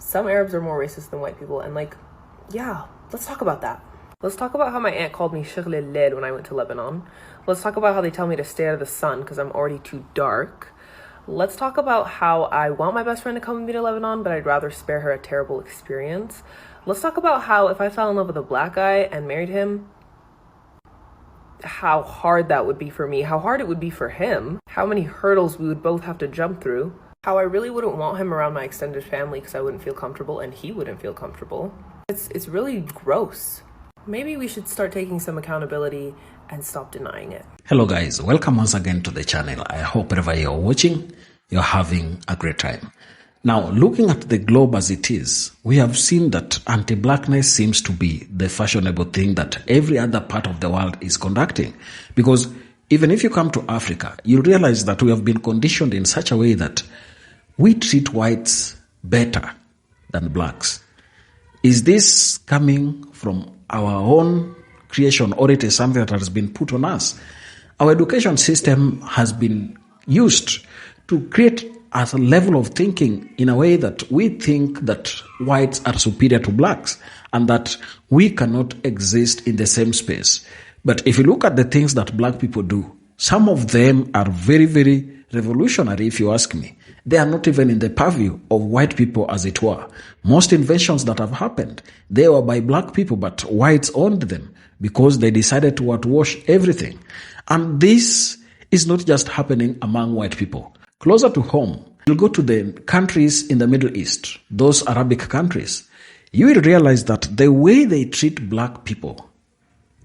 Some Arabs are more racist than white people, and like, yeah, let's talk about that. Let's talk about how my aunt called me Shaghl al-Lail when I went to Lebanon. Let's talk about how they tell me to stay out of the sun because I'm already too dark. Let's talk about how I want my best friend to come with me to Lebanon, but I'd rather spare her a terrible experience. Let's talk about how if I fell in love with a black guy and married him, how hard that would be for me, how hard it would be for him, how many hurdles we would both have to jump through, how I really wouldn't want him around my extended family because I wouldn't feel comfortable and he wouldn't feel comfortable. It's really gross. Maybe we should start taking some accountability and stop denying it. Hello guys, welcome once again to the channel. I hope wherever you're watching, you're having a great time. Now, looking at the globe as it is, we have seen that anti-blackness seems to be the fashionable thing that every other part of the world is conducting. Because even if you come to Africa, you realize that we have been conditioned in such a way that we treat whites better than blacks. Is this coming from our own creation, or it is something that has been put on us? Our education system has been used to create a level of thinking in a way that we think that whites are superior to blacks and that we cannot exist in the same space. But if you look at the things that black people do, some of them are very, very revolutionary, if you ask me. They are not even in the purview of white people, as it were. Most inventions that have happened, they were by black people, but whites owned them because they decided to whitewash everything. And this is not just happening among white people. Closer to home, you'll go to the countries in the Middle East, those Arabic countries. You will realize that the way they treat black people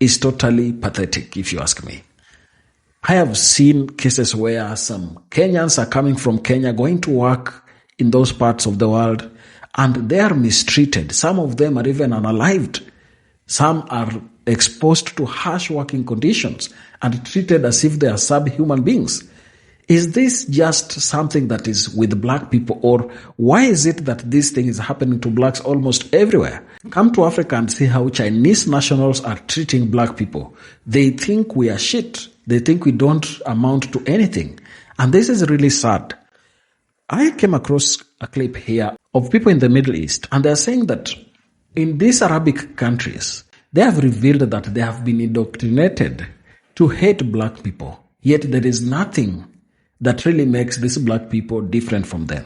is totally pathetic, if you ask me. I have seen cases where some Kenyans are coming from Kenya, going to work in those parts of the world, and they are mistreated. Some of them are even unalived. Some are exposed to harsh working conditions and treated as if they are subhuman beings. Is this just something that is with black people, or why is it that this thing is happening to blacks almost everywhere? Come to Africa and see how Chinese nationals are treating black people. They think we are shit. They think we don't amount to anything. And this is really sad. I came across a clip here of people in the Middle East, and they're saying that in these Arabic countries, they have revealed that they have been indoctrinated to hate black people. Yet there is nothing that really makes these black people different from them.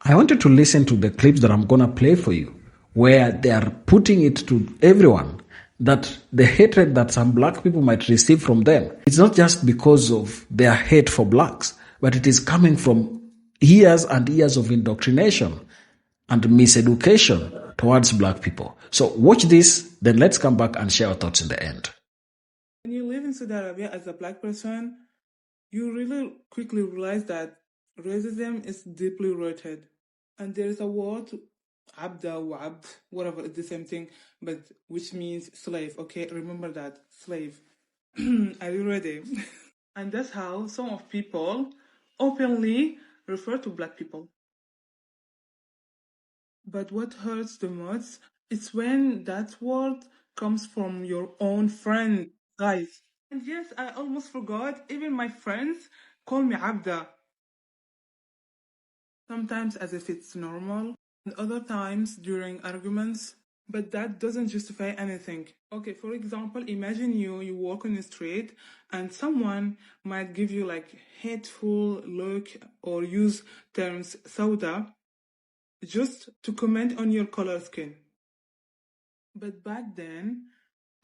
I want you to listen to the clips that I'm going to play for you, where they are putting it to everyone that the hatred that some black people might receive from them, it's not just because of their hate for blacks, but it is coming from years and years of indoctrination and miseducation towards black people. So watch this, then let's come back and share our thoughts in the end. When you live in Saudi Arabia as a black person, you really quickly realize that racism is deeply rooted. And there is a word, abda or abd, whatever, it's the same thing, but which means slave, okay? Remember that, slave. Are you ready? And that's how some of people openly refer to black people. But what hurts the most is when that word comes from your own friend, guys. And yes, I almost forgot, even my friends call me Abda. Sometimes as if it's normal, and other times during arguments, but that doesn't justify anything. Okay, for example, imagine you walk on the street and someone might give you like hateful look or use terms sauda just to comment on your color skin. But back then,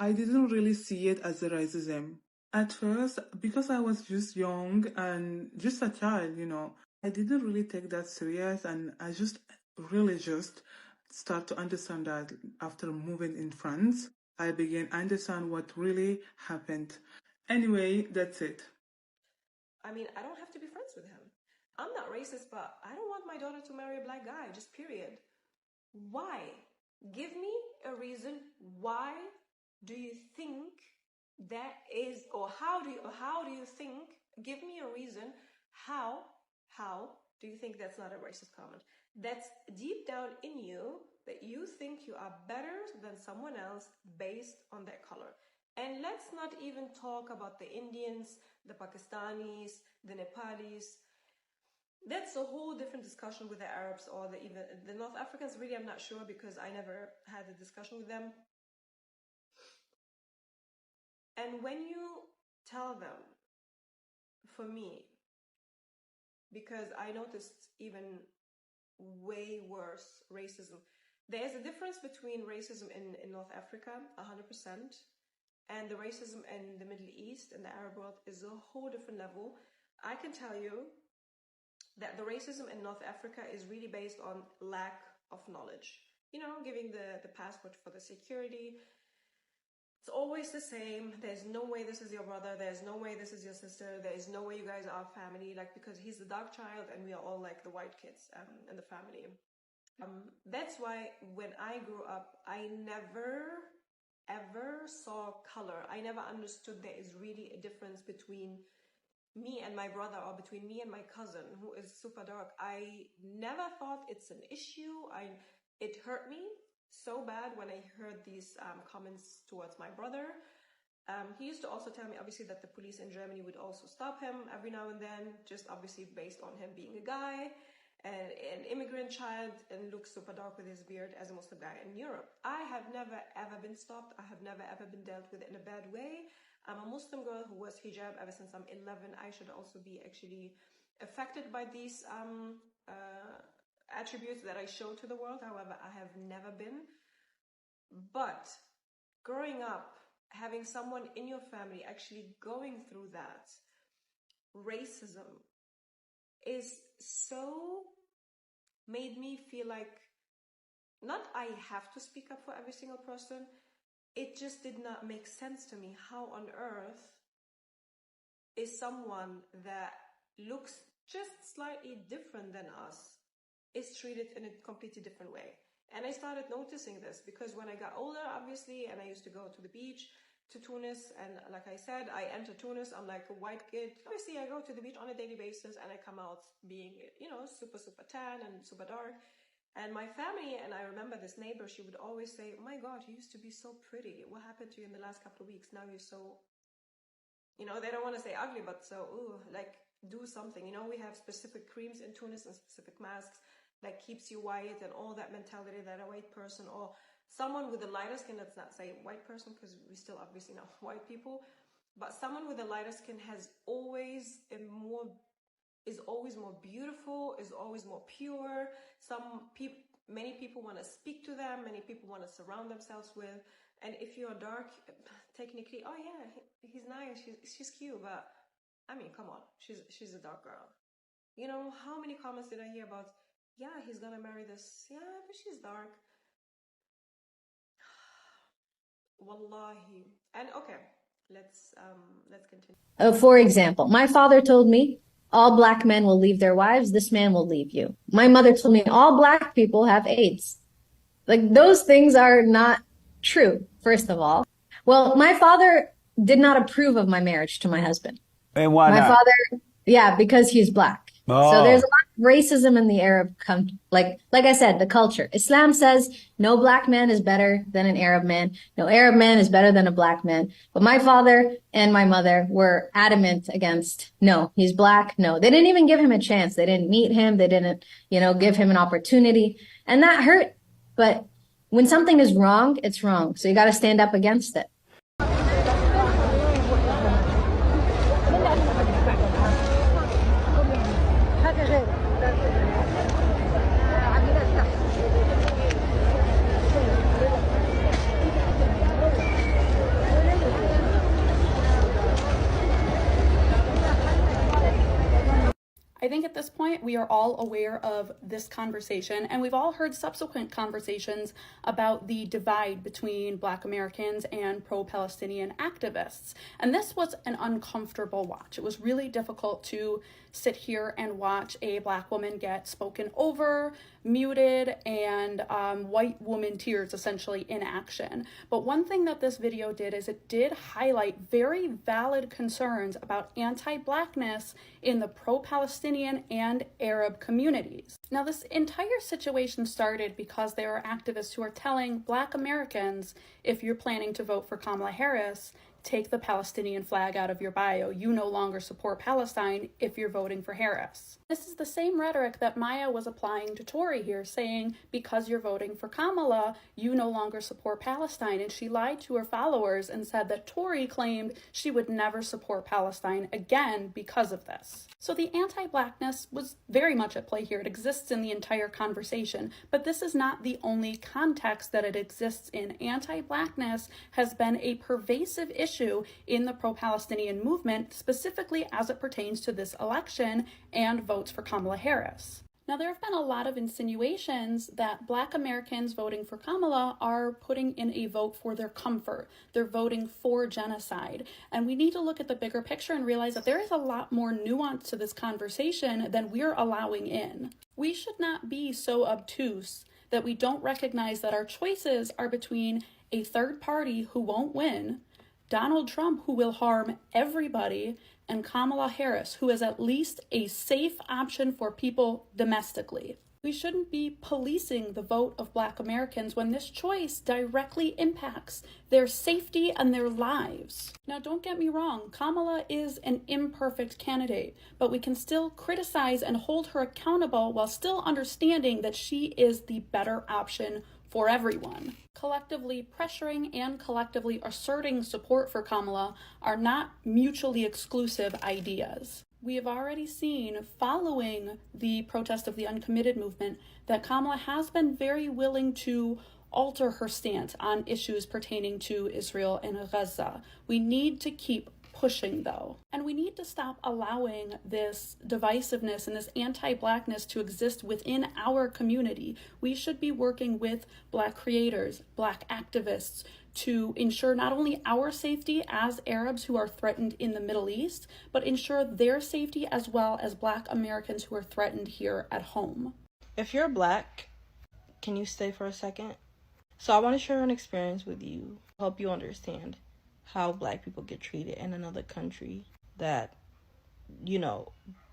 I didn't really see it as a racism. At first, because I was just young and just a child, I didn't really take that serious, and I just start to understand that after moving in France, I began to understand what really happened. Anyway, that's it. I mean, I don't have to be friends with him. I'm not racist, but I don't want my daughter to marry a black guy, just period. Why? Give me a reason. Why do you think that is, or how do you think, give me a reason, how do you think that's not a racist comment? That's deep down in you, that you think you are better than someone else based on their color. And let's not even talk about the Indians, the Pakistanis, the Nepalis. That's a whole different discussion with the Arabs or even the North Africans. Really, I'm not sure because I never had a discussion with them. And when you tell them, for me, because I noticed even way worse racism. There's a difference between racism in North Africa, 100%, and the racism in the Middle East and the Arab world is a whole different level. I can tell you that the racism in North Africa is really based on lack of knowledge. You know, giving the passport for the security. It's always the same. There's no way this is your brother. There's no way this is your sister. There's no way you guys are family. Like, because he's the dark child and we are all like the white kids in the family. That's why when I grew up, I never ever saw color. I never understood there is really a difference between me and my brother or between me and my cousin who is super dark. I never thought it's an issue. It hurt me so bad when I heard these comments towards my brother. He used to also tell me, obviously, that the police in Germany would also stop him every now and then, just obviously based on him being a guy and an immigrant child and looks super dark with his beard as a Muslim guy in Europe. I have never ever been stopped. I have never ever been dealt with in a bad way. I'm a Muslim girl who wears hijab ever since I'm 11. I should also be actually affected by these attributes that I show to the world. However, I have never been. But growing up, having someone in your family actually going through that racism is so made me feel like not I have to speak up for every single person. It just did not make sense to me. How on earth is someone that looks just slightly different than us is treated in a completely different way? And I started noticing this because when I got older, obviously, and I used to go to the beach, to Tunis, and like I said, I enter Tunis, I'm like a white kid. Obviously, I go to the beach on a daily basis and I come out being, you know, super, super tan and super dark. And my family, and I remember this neighbor, she would always say, oh my God, you used to be so pretty. What happened to you in the last couple of weeks? Now you're so, you know, they don't want to say ugly, but so, ooh, like do something. You know, we have specific creams in Tunis and specific masks that keeps you white and all that mentality that a white person or someone with a lighter skin, let's not say white person because we still obviously know white people, but someone with a lighter skin has always is always more beautiful, is always more pure. Many people want to speak to them, many people want to surround themselves with. And if you're dark, technically, oh yeah, he's nice, she's cute, but I mean, come on, she's a dark girl. You know, how many comments did I hear about, yeah, he's gonna marry this, yeah, but she's dark. Wallahi. And okay, let's continue. For example, my father told me all black men will leave their wives. This man will leave you. My mother told me all black people have AIDS. Like those things are not true, first of all. Well, my father did not approve of my marriage to my husband. And why My not? father, yeah, because he's black. So there's a lot of racism in the Arab like I said, the culture. Islam says no black man is better than an Arab man. No Arab man is better than a black man. But my father and my mother were adamant against, no, he's black. No, they didn't even give him a chance. They didn't meet him. They didn't, give him an opportunity. And that hurt. But when something is wrong, it's wrong. So you got to stand up against it. I think at this point we are all aware of this conversation, and we've all heard subsequent conversations about the divide between Black Americans and pro-Palestinian activists. And this was an uncomfortable watch. It was really difficult to sit here and watch a Black woman get spoken over, muted, and white woman tears essentially in action. But one thing that this video did is it did highlight very valid concerns about anti-Blackness in the pro-Palestinian and Arab communities. Now, this entire situation started because there are activists who are telling Black Americans, if you're planning to vote for Kamala Harris, take the Palestinian flag out of your bio. You no longer support Palestine if you're voting for Harris. This is the same rhetoric that Maya was applying to Tori here, saying because you're voting for Kamala, you no longer support Palestine. And she lied to her followers and said that Tori claimed she would never support Palestine again because of this. So the anti-blackness was very much at play here. It exists in the entire conversation, but this is not the only context that it exists in. Anti-blackness has been a pervasive issue in the pro-Palestinian movement, specifically as it pertains to this election and votes for Kamala Harris. Now, there have been a lot of insinuations that Black Americans voting for Kamala are putting in a vote for their comfort. They're voting for genocide. And we need to look at the bigger picture and realize that there is a lot more nuance to this conversation than we're allowing in. We should not be so obtuse that we don't recognize that our choices are between a third party who won't win, Donald Trump, who will harm everybody, and Kamala Harris, who is at least a safe option for people domestically. We shouldn't be policing the vote of Black Americans when this choice directly impacts their safety and their lives. Now, don't get me wrong, Kamala is an imperfect candidate, but we can still criticize and hold her accountable while still understanding that she is the better option for everyone. Collectively pressuring and collectively asserting support for Kamala are not mutually exclusive ideas. We have already seen, following the protest of the uncommitted movement, that Kamala has been very willing to alter her stance on issues pertaining to Israel and Gaza. We need to keep pushing, though. And we need to stop allowing this divisiveness and this anti-Blackness to exist within our community. We should be working with Black creators, Black activists, to ensure not only our safety as Arabs who are threatened in the Middle East, but ensure their safety as well as Black Americans who are threatened here at home. If you're Black, can you stay for a second? So I want to share an experience with you, help you understand how Black people get treated in another country that, you know,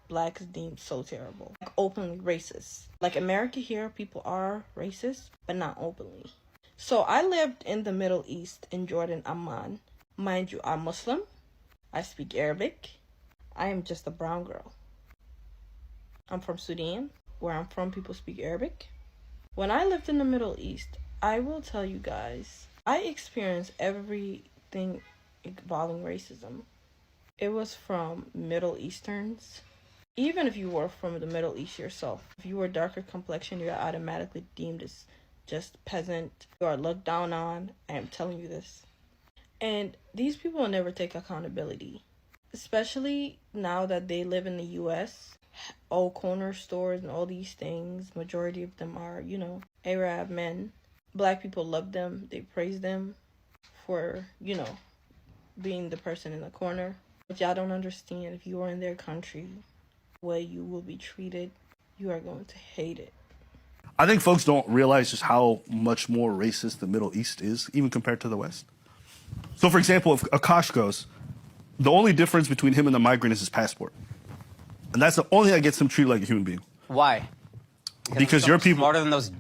Blacks deemed so terrible. Like, openly racist. Like, America here, people are racist, but not openly. So I lived in the Middle East, in Jordan, Amman. Mind you, I'm Muslim. I speak Arabic. I am just a brown girl. I'm from Sudan. Where I'm from, people speak Arabic. When I lived in the Middle East, I will tell you guys, I experienced everything involving racism. It was from Middle Easterns. Even if you were from the Middle East yourself, if you were darker complexion, you're automatically deemed as just peasant. You are looked down on. I am telling you this. And these people will never take accountability, especially now that they live in the U.S. All corner stores and all these things, majority of them are, you know, Arab men. Black people love them. They praise them for, you know, being the person in the corner. But y'all don't understand, if you are in their country, the way you will be treated, you are going to hate it. I think folks don't realize just how much more racist the Middle East is, even compared to the West. So, for example, if Akash goes, the only difference between him and the migrant is his passport. And that's the only thing that gets him treated like a human being. Why? Because your people... smarter than those...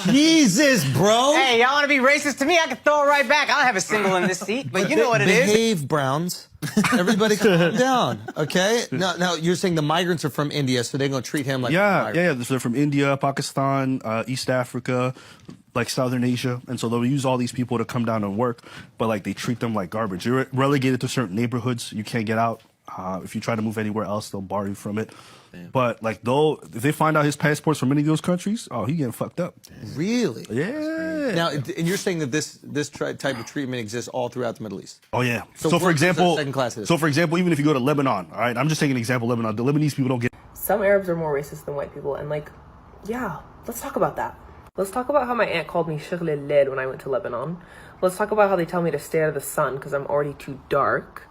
Jesus, bro. Hey, y'all want to be racist to me? I can throw it right back. I don't have a single in this seat, but you know what it is. Behave, Browns. Everybody calm down, okay? Now, you're saying the migrants are from India, so they're going to treat him like Yeah. So they're from India, Pakistan, East Africa, like Southern Asia. And so they'll use all these people to come down and work, but like they treat them like garbage. You're relegated to certain neighborhoods. You can't get out. If you try to move anywhere else, they'll bar you from it. Damn. But like, though, if they find out his passport's from any of those countries, oh, he getting fucked up. Really? Yeah. Now, and you're saying that this type of treatment exists all throughout the Middle East? Oh yeah. So for example, even if you go to Lebanon, all right, I'm just taking an example. Lebanon, the Lebanese people don't get. Some Arabs are more racist than white people, and like, yeah, let's talk about that. Let's talk about how my aunt called me Shaghl al-Led when I went to Lebanon. Let's talk about how they tell me to stare at the sun because I'm already too dark.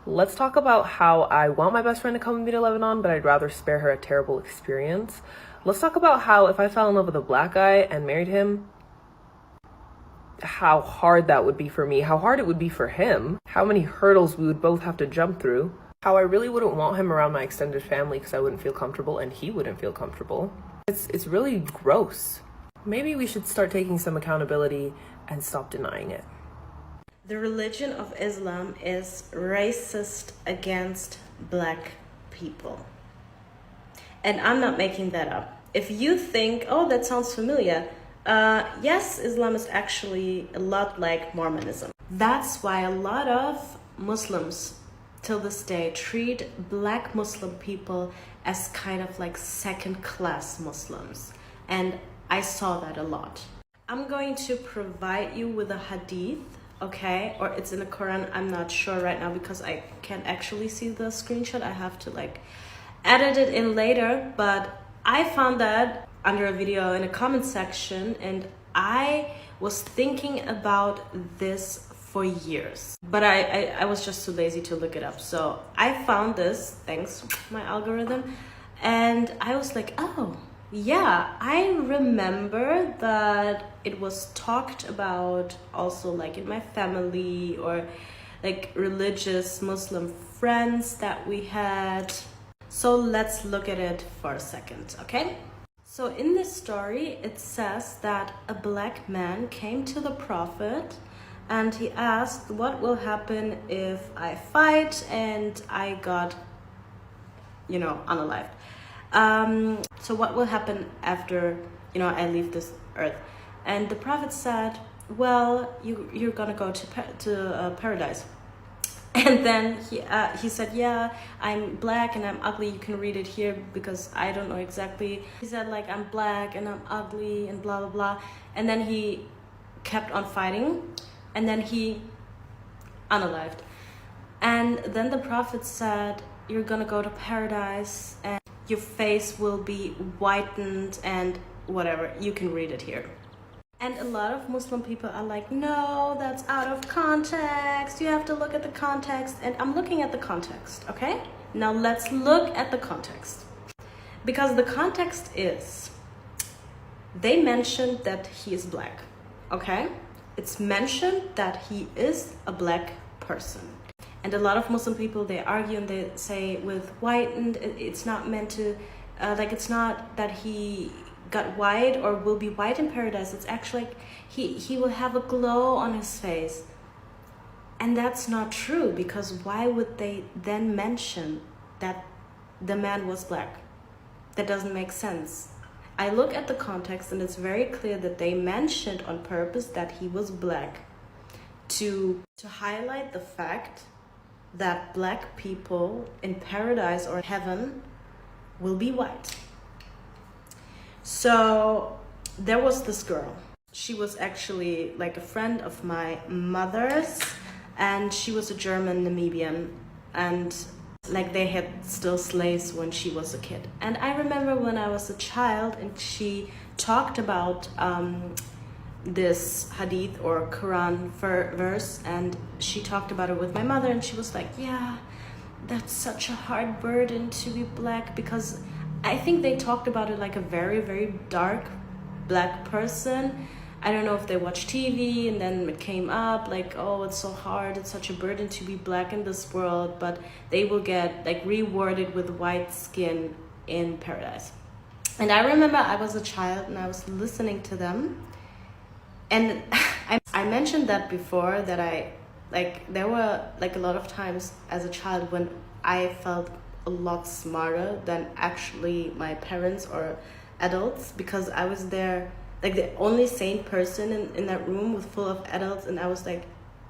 Let's talk about how I want my best friend to come with me to Lebanon, but I'd rather spare her a terrible experience. Let's talk about how if I fell in love with a black guy and married him, how hard that would be for me, how hard it would be for him, how many hurdles we would both have to jump through, how I really wouldn't want him around my extended family because I wouldn't feel comfortable and he wouldn't feel comfortable. It's really gross. Maybe we should start taking some accountability and stop denying it. The religion of Islam is racist against black people. And I'm not making that up. If you think, oh, that sounds familiar, yes, Islam is actually a lot like Mormonism. That's why a lot of Muslims till this day treat black Muslim people as kind of like second-class Muslims. And I saw that a lot. I'm going to provide you with a hadith, okay? Or it's in the Quran, I'm not sure right now because I can't actually see the screenshot. I have to like edit it in later, but I found that under a video in a comment section, and I was thinking about this for years, but I was just too lazy to look it up. So I found this, thanks my algorithm, and I was like, oh yeah, I remember that it was talked about also like in my family or like religious Muslim friends that we had. So let's look at it for a second, okay? So in this story, it says that a black man came to the Prophet and he asked, what will happen if I fight and I got, you know, unalived? So what will happen after, you know, I leave this earth? And the Prophet said, well, you're gonna go to paradise. And then he said, yeah, I'm black and I'm ugly. You can read it here because I don't know exactly. He said like, I'm black and I'm ugly and blah, blah, blah. And then he kept on fighting and then he unalived. And then the Prophet said, you're gonna go to paradise and your face will be whitened and whatever. You can read it here. And a lot of Muslim people are like, no, that's out of context. You have to look at the context. And I'm looking at the context, okay? Now let's look at the context. Because the context is, they mentioned that he is black, okay? It's mentioned that he is a black person. And a lot of Muslim people, they argue and they say with whitened, it's not meant to, like it's not that he got white or will be white in paradise. It's actually like he will have a glow on his face. And that's not true, because why would they then mention that the man was black? That doesn't make sense. I look at the context and it's very clear that they mentioned on purpose that he was black to highlight the fact that black people in paradise or heaven will be white. So there was this girl. She was actually like a friend of my mother's, and she was a German Namibian, and like they had still slaves when she was a kid. And I remember when I was a child and she talked about this hadith or Quran verse, and she talked about it with my mother, and she was like, yeah, that's such a hard burden to be black, because I think they talked about it like a very, very dark black person. I don't know if they watched TV and then it came up like, oh, it's so hard, it's such a burden to be black in this world, but they will get like rewarded with white skin in paradise. And I remember I was a child and I was listening to them, and I mentioned that before, that there were like a lot of times as a child when I felt a lot smarter than actually my parents or adults, because I was there like the only sane person in that room with full of adults, and I was like,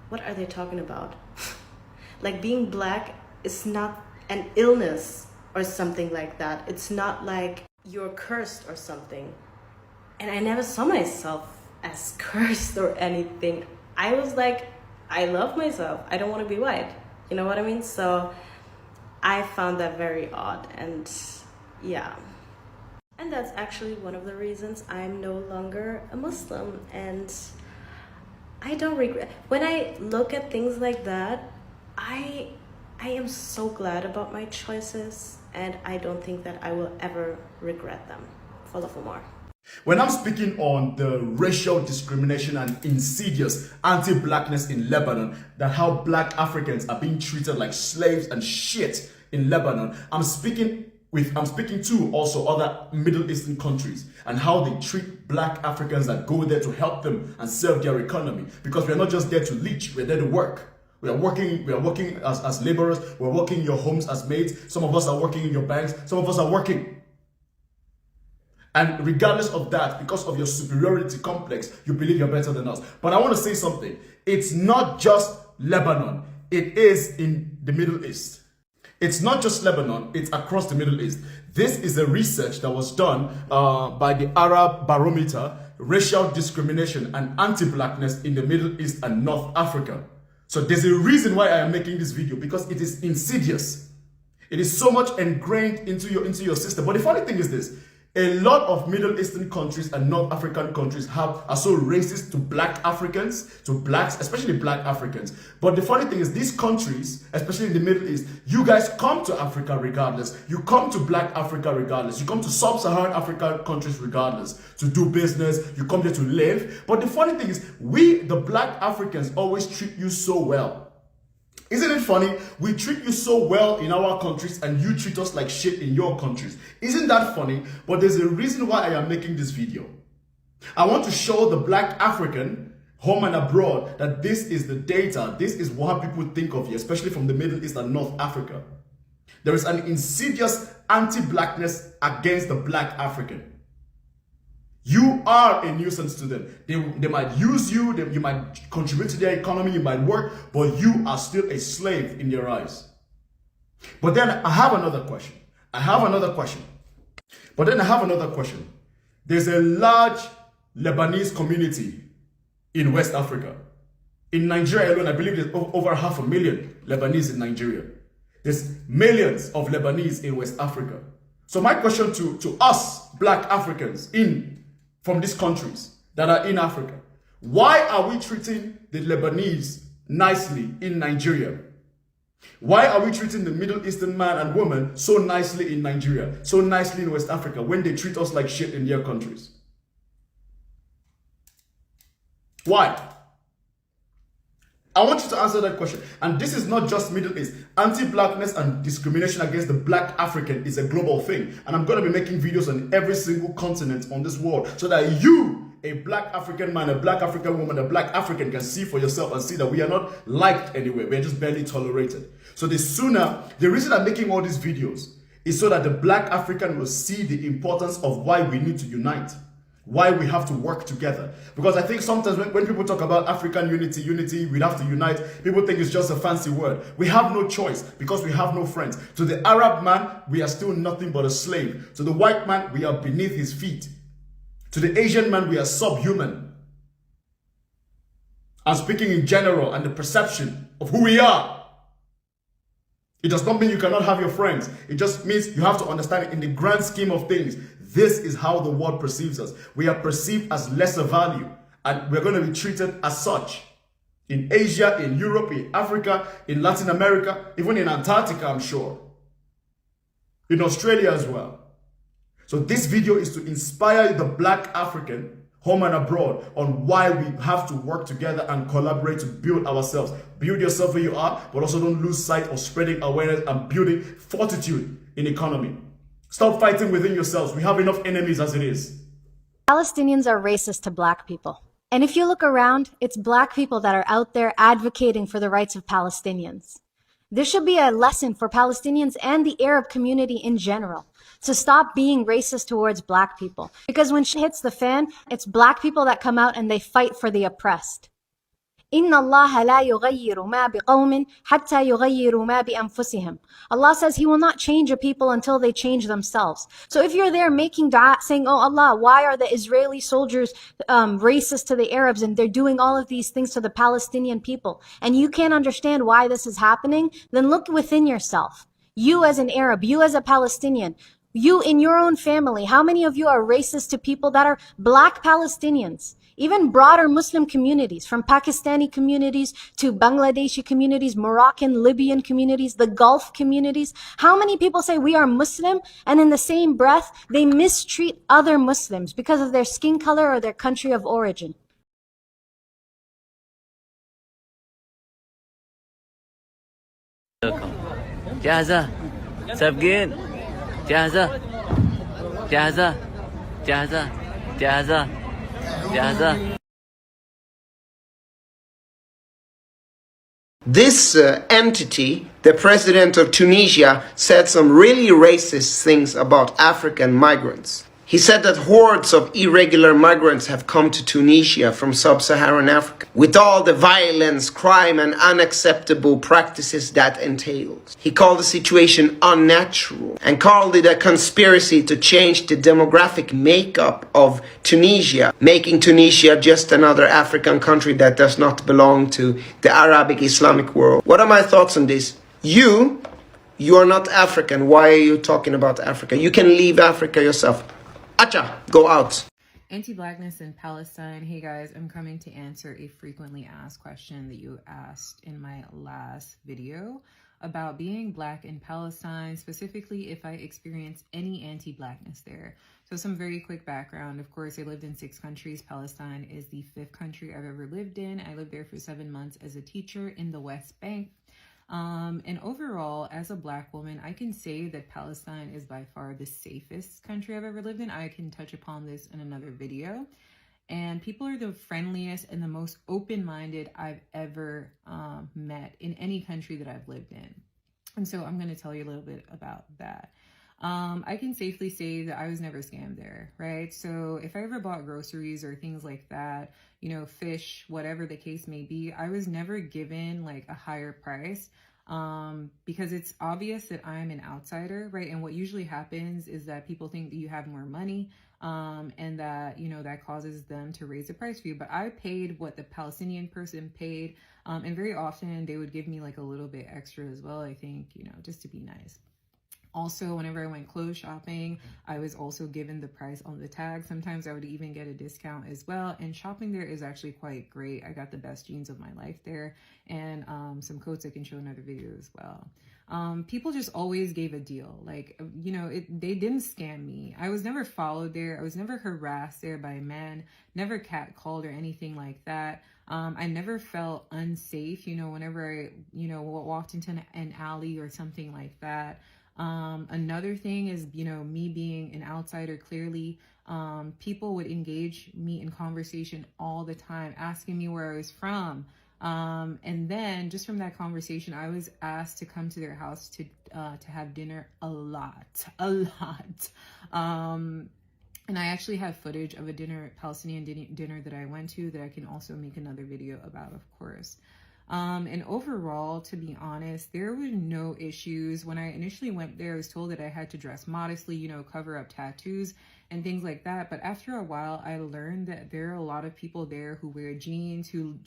what are they talking about? Like being black is not an illness or something like that. It's not like you're cursed or something. And I never saw myself as cursed or anything. I was like, I love myself. I don't want to be white. You know what I mean? So I found that very odd, and yeah. And that's actually one of the reasons I'm no longer a Muslim, and I don't regret. When I look at things like that, I am so glad about my choices, and I don't think that I will ever regret them. Follow for more. When I'm speaking on the racial discrimination and insidious anti-blackness in Lebanon, that how black Africans are being treated like slaves and shit in Lebanon, I'm speaking I'm speaking to also other Middle Eastern countries and how they treat black Africans that go there to help them and serve their economy. Because we're not just there to leech, we're there to work. We are working as laborers, we're working in your homes as maids. Some of us are working in your banks, some of us are working. And regardless of that, because of your superiority complex, you believe you're better than us. But I want to say something. It's not just Lebanon. It is in the Middle East. It's not just Lebanon, it's across the Middle East. This is a research that was done by the Arab Barometer, Racial Discrimination and Anti-Blackness in the Middle East and North Africa. So there's a reason why I am making this video, because it is insidious. It is so much ingrained into your system. But the funny thing is this. A lot of Middle Eastern countries and North African countries are so racist to black Africans, to blacks, especially black Africans. But the funny thing is these countries, especially in the Middle East, you guys come to Africa regardless. You come to black Africa regardless. You come to sub-Saharan African countries regardless to do business. You come there to live. But the funny thing is we, the black Africans, always treat you so well. Isn't it funny? We treat you so well in our countries and you treat us like shit in your countries. Isn't that funny? But there's a reason why I am making this video. I want to show the black African, home and abroad, that this is the data. This is what people think of you, especially from the Middle East and North Africa. There is an insidious anti-blackness against the black African. You are a nuisance to them. They might use you, you might contribute to their economy, you might work, but you are still a slave in their eyes. But then I have another question. There's a large Lebanese community in West Africa. In Nigeria alone, I believe there's over 500,000 Lebanese in Nigeria. There's millions of Lebanese in West Africa. So my question to us, black Africans from these countries that are in Africa, why are we treating the Lebanese nicely in Nigeria? Why are we treating the Middle Eastern man and woman so nicely in Nigeria, so nicely in West Africa, when they treat us like shit in their countries? Why? I want you to answer that question. And this is not just Middle East. Anti-blackness and discrimination against the black African is a global thing. And I'm going to be making videos on every single continent on this world so that you, a black African man, a black African woman, a black African, can see for yourself and see that we are not liked anywhere. We are just barely tolerated. So the reason I'm making all these videos is so that the black African will see the importance of why we need to unite. Why we have to work together. Because I think sometimes when people talk about African unity, we have to unite, people think it's just a fancy word. We have no choice because we have no friends. To the Arab man, we are still nothing but a slave. To the white man, we are beneath his feet. To the Asian man, we are subhuman. I'm speaking in general and the perception of who we are. It does not mean you cannot have your friends. It just means you have to understand it in the grand scheme of things. This is how the world perceives us. We are perceived as lesser value, and we're going to be treated as such. In Asia, in Europe, in Africa, in Latin America, even in Antarctica, I'm sure. In Australia as well. So this video is to inspire the black African, home and abroad, on why we have to work together and collaborate to build ourselves. Build yourself where you are, but also don't lose sight of spreading awareness and building fortitude in economy. Stop fighting within yourselves. We have enough enemies as it is. Palestinians are racist to black people. And if you look around, it's black people that are out there advocating for the rights of Palestinians. This should be a lesson for Palestinians and the Arab community in general to stop being racist towards black people. Because when shit hits the fan, it's black people that come out and they fight for the oppressed. إِنَّ اللَّهَ لَا يُغَيِّرُ مَا بِقَوْمٍ حَتَّى يُغَيِّرُوا مَا بِأَنفُسِهِمْ. Allah says He will not change a people until they change themselves. So if you're there making dua, saying, oh Allah, why are the Israeli soldiers racist to the Arabs and they're doing all of these things to the Palestinian people, and you can't understand why this is happening, then look within yourself. You as an Arab, you as a Palestinian, you in your own family, how many of you are racist to people that are black Palestinians? Even broader Muslim communities, from Pakistani communities to Bangladeshi communities, Moroccan, Libyan communities, the Gulf communities. How many people say we are Muslim and in the same breath, they mistreat other Muslims because of their skin color or their country of origin? جاهزة؟ سابقين؟ جاهزة جاهزة جاهزة جاهزة جاهزة. This entity, the president of Tunisia, said some really racist things about African migrants. He said that hordes of irregular migrants have come to Tunisia from sub-Saharan Africa, with all the violence, crime, and unacceptable practices that entails. He called the situation unnatural and called it a conspiracy to change the demographic makeup of Tunisia, making Tunisia just another African country that does not belong to the Arabic Islamic world. What are my thoughts on this? You are not African. Why are you talking about Africa? You can leave Africa yourself. Acha, go out. Anti-blackness in Palestine. Hey guys, I'm coming to answer a frequently asked question that you asked in my last video about being black in Palestine, specifically if I experienced any anti-blackness there. So some very quick background. Of course, I lived in 6 countries. Palestine is the 5th country I've ever lived in. I lived there for 7 months as a teacher in the West Bank. And overall, as a black woman, I can say that Palestine is by far the safest country I've ever lived in. I can touch upon this in another video. And people are the friendliest and the most open-minded I've ever met in any country that I've lived in. And so I'm going to tell you a little bit about that. I can safely say that I was never scammed there, right? So if I ever bought groceries or things like that, you know, fish, whatever the case may be, I was never given like a higher price because it's obvious that I'm an outsider, right? And what usually happens is that people think that you have more money and that, you know, that causes them to raise the price for you. But I paid what the Palestinian person paid. And very often they would give me like a little bit extra as well, I think, you know, just to be nice. Also, whenever I went clothes shopping, I was also given the price on the tag. Sometimes I would even get a discount as well. And shopping there is actually quite great. I got the best jeans of my life there and some coats I can show in another video as well. People just always gave a deal. Like, you know, they didn't scam me. I was never followed there. I was never harassed there by men, never catcalled or anything like that. I never felt unsafe, you know, whenever I, you know, walked into an alley or something like that. Another thing is, you know, me being an outsider, clearly, people would engage me in conversation all the time, asking me where I was from. And then just from that conversation, I was asked to come to their house to have dinner a lot. And I actually have footage of a Palestinian dinner that I went to that I can also make another video about, of course. And overall, to be honest, there were no issues. When I initially went there, I was told that I had to dress modestly, you know, cover up tattoos and things like that. But after a while, I learned that there are a lot of people there who wear jeans, who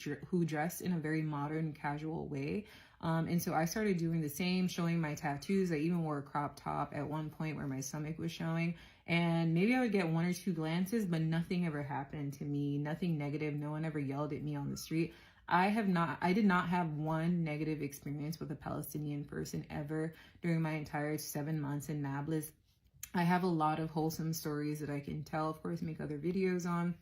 dress in a very modern, casual way. And so I started doing the same, showing my tattoos. I even wore a crop top at one point where my stomach was showing. And maybe I would get 1 or 2 glances, but nothing ever happened to me, nothing negative. No one ever yelled at me on the street. I did not have one negative experience with a Palestinian person ever during my entire 7 months in Nablus. I have a lot of wholesome stories that I can tell, of course, make other videos on.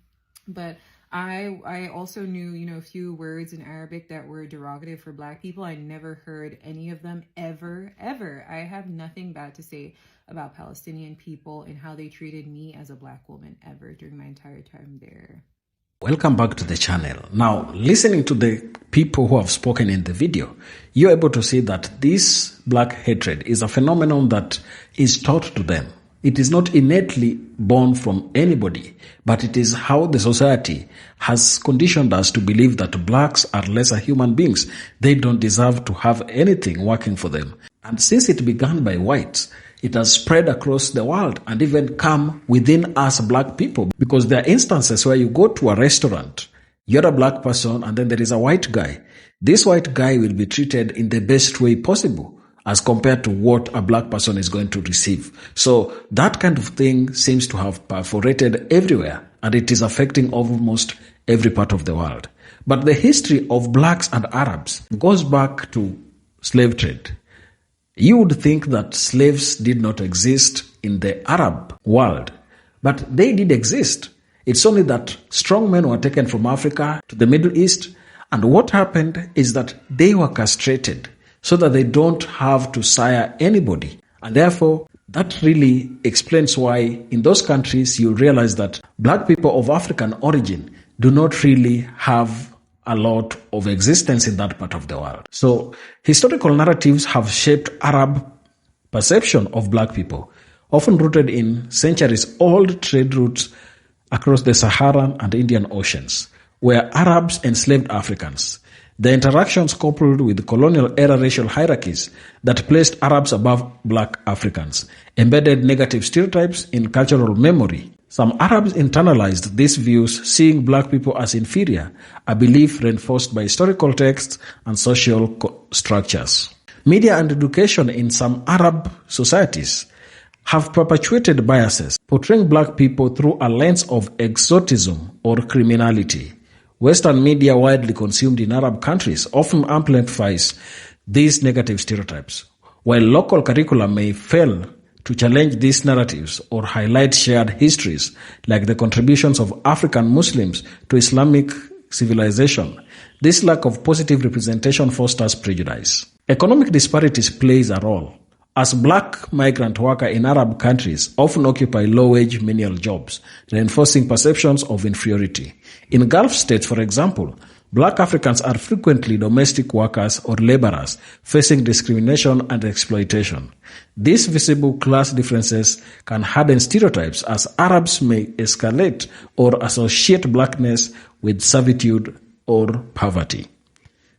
But I also knew, you know, a few words in Arabic that were derogative for black people. I never heard any of them ever. I have nothing bad to say about Palestinian people and how they treated me as a black woman ever during my entire time there. Welcome back to the channel. Now, listening to the people who have spoken in the video, you're able to see that this black hatred is a phenomenon that is taught to them. It is not innately born from anybody, but it is how the society has conditioned us to believe that blacks are lesser human beings. They don't deserve to have anything working for them. And since it began by whites, it has spread across the world and even come within us black people, because there are instances where you go to a restaurant, you're a black person, and then there is a white guy. This white guy will be treated in the best way possible as compared to what a black person is going to receive. So that kind of thing seems to have perforated everywhere, and it is affecting almost every part of the world. But the history of blacks and Arabs goes back to slave trade. You would think that slaves did not exist in the Arab world, but they did exist. It's only that strong men were taken from Africa to the Middle East, and what happened is that they were castrated so that they don't have to sire anybody, and therefore that really explains why in those countries you realize that black people of African origin do not really have a lot of existence in that part of the world. So historical narratives have shaped Arab perception of black people, often rooted in centuries-old trade routes across the Saharan and Indian Oceans, where Arabs enslaved Africans. The interactions coupled with colonial-era racial hierarchies that placed Arabs above black Africans embedded negative stereotypes in cultural memory. Some Arabs internalized these views, seeing black people as inferior, a belief reinforced by historical texts and social structures. Media and education in some Arab societies have perpetuated biases, portraying black people through a lens of exotism or criminality. Western media widely consumed in Arab countries often amplifies these negative stereotypes, while local curricula may fail to challenge these narratives or highlight shared histories like the contributions of African Muslims to Islamic civilization. This lack of positive representation fosters prejudice. Economic disparities plays a role, as black migrant workers in Arab countries often occupy low-wage menial jobs, reinforcing perceptions of inferiority. In Gulf states, for example, black Africans are frequently domestic workers or laborers facing discrimination and exploitation. These visible class differences can harden stereotypes, as Arabs may escalate or associate blackness with servitude or poverty.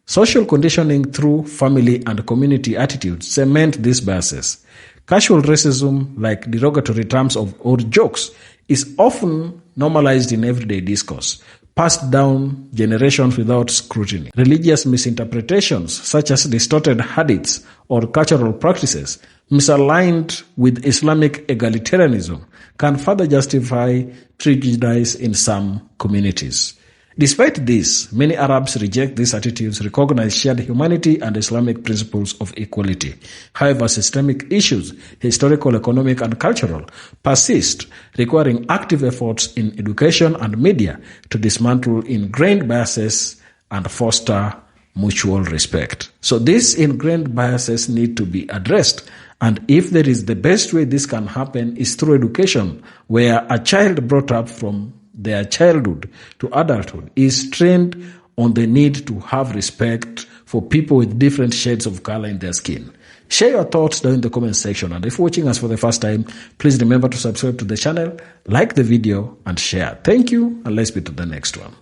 Social conditioning through family and community attitudes cement these biases. Casual racism, like derogatory terms or jokes, is often normalized in everyday discourse, passed down generations without scrutiny. Religious misinterpretations, such as distorted hadiths or cultural practices, misaligned with Islamic egalitarianism, can further justify prejudice in some communities. Despite this, many Arabs reject these attitudes, recognize shared humanity and Islamic principles of equality. However, systemic issues, historical, economic, and cultural, persist, requiring active efforts in education and media to dismantle ingrained biases and foster mutual respect. So these ingrained biases need to be addressed. And if there is the best way this can happen is through education, where a child brought up from their childhood to adulthood is trained on the need to have respect for people with different shades of color in their skin. Share your thoughts down in the comment section, and if watching us for the first time, please remember to subscribe to the channel, like the video, and share. Thank you, and let's be to the next one.